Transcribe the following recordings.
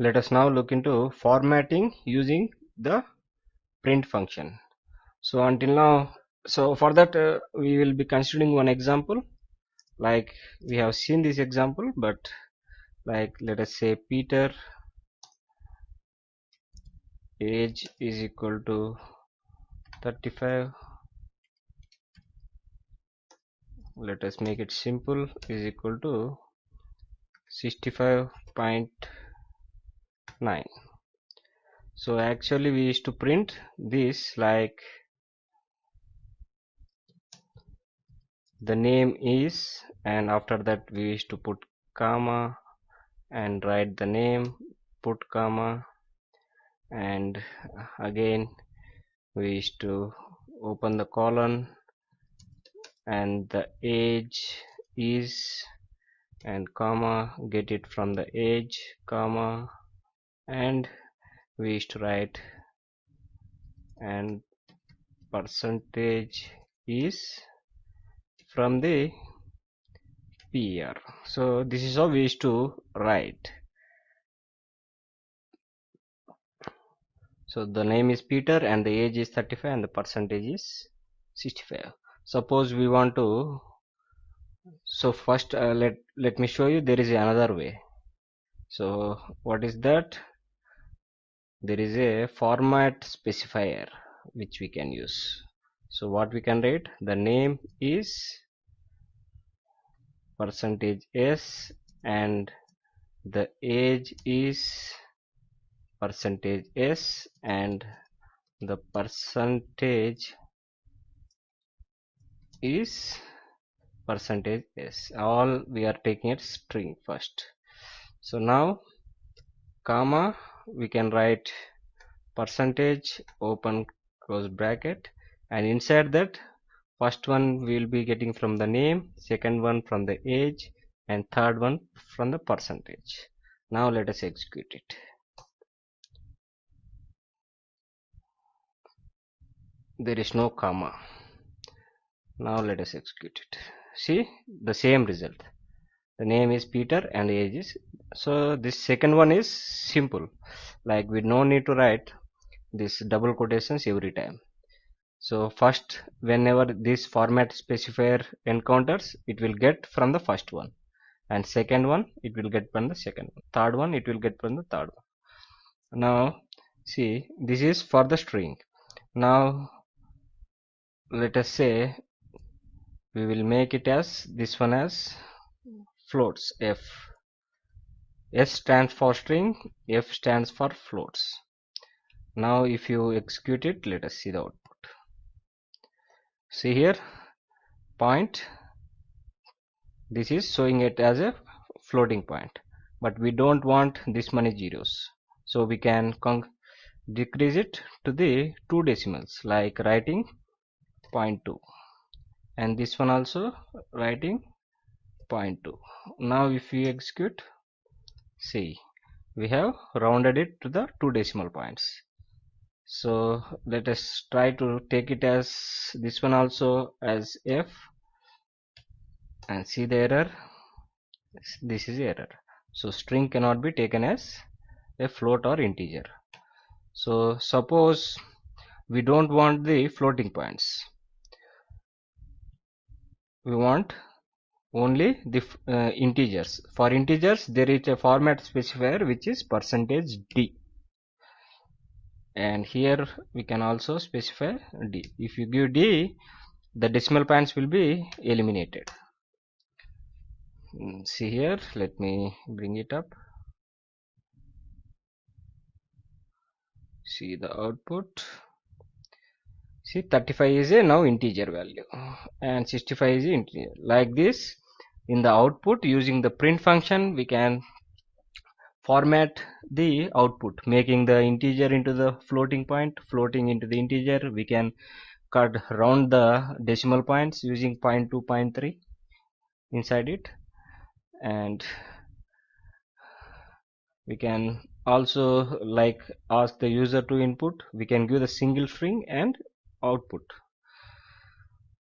Let us now look into formatting using the print function. So until now, so for that we will be considering one example. Like we have seen this example, but like let us say Peter age is equal to 35. Let us make it simple, is equal to 65.9. So actually we used to print this like the name is, and after that we used to put comma and write the name, put comma, and again we used to open the colon and the age is and comma, get it from the age, comma, and we used to write and percentage is from the per. So this is how we used to write. So the name is Peter and the age is 35 and the percentage is 65. Suppose we want to, so first let me show you there is another way. So what is that? There is a format specifier which we can use. So what we can write, the name is percentage s and the age is percentage s and the percentage is percentage s. All we are taking it string first. So now comma we can write percentage open close bracket, and inside that first one we will be getting from the name, second one from the age, and third one from the percentage. Now let us execute it. There is no comma. Now let us execute it. See the same result. The name is Peter and age is, so this second one is simple, like we no need to write this double quotations every time. So first whenever this format specifier encounters, it will get from the first one, and second one it will get from the second one, third one it will get from the third one. Now see, this is for the string. Now let us say we will make it as this one as floats. S stands for string, F stands for floats. Now if you execute it, let us see the output. See here, point, this is showing it as a floating point, but we don't want this many zeros, so we can decrease it to the 2 decimals, like writing 0.2, and this one also writing 0.2. Now if we execute, see, we have rounded it to the 2 decimal points. So let us try to take it as this one also as F, and see the error. This is error. So string cannot be taken as a float or integer. So suppose we don't want the floating points, we want only the integers. For integers there is a format specifier which is percentage %d, and here we can also specify d. If you give d, the decimal points will be eliminated. See here, let me bring it up. See the output. See, 35 is a now integer value and 65 is integer. Like this, in the output using the print function we can format the output, making the integer into the floating point, floating into the integer. We can cut round the decimal points using 0.2, 0.3 inside it, and we can also like ask the user to input. We can give the single string and output.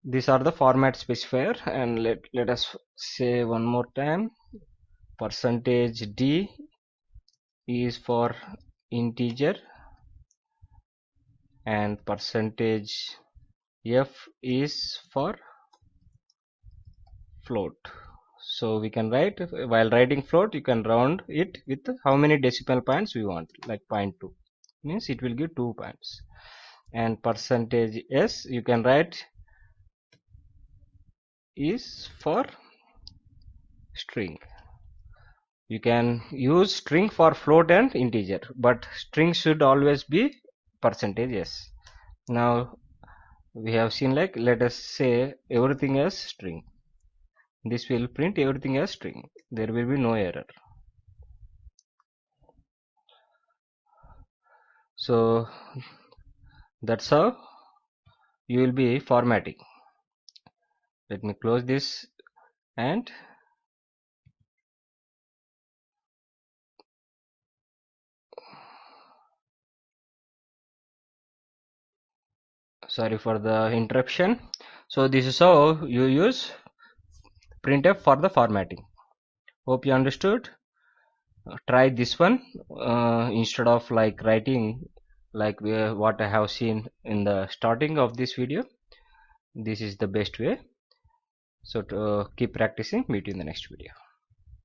These are the format specifier, and let us say one more time, percentage %d is for integer and percentage f is for float. So we can write, while writing float, you can round it with how many decimal points we want, like 0.2 means it will give 2 points. And percentage s you can write is for string. You can use string for float and integer, but string should always be percentage s. Now we have seen, like, let us say everything as string. This will print everything as string. There will be no error. So that's how you will be formatting. Let me close this, and sorry for the interruption. So this is how you use printf for the formatting. Hope you understood. Try this one instead of like writing like what I have seen in the starting of this video. This is the best way. So to keep practicing. Meet you in the next video.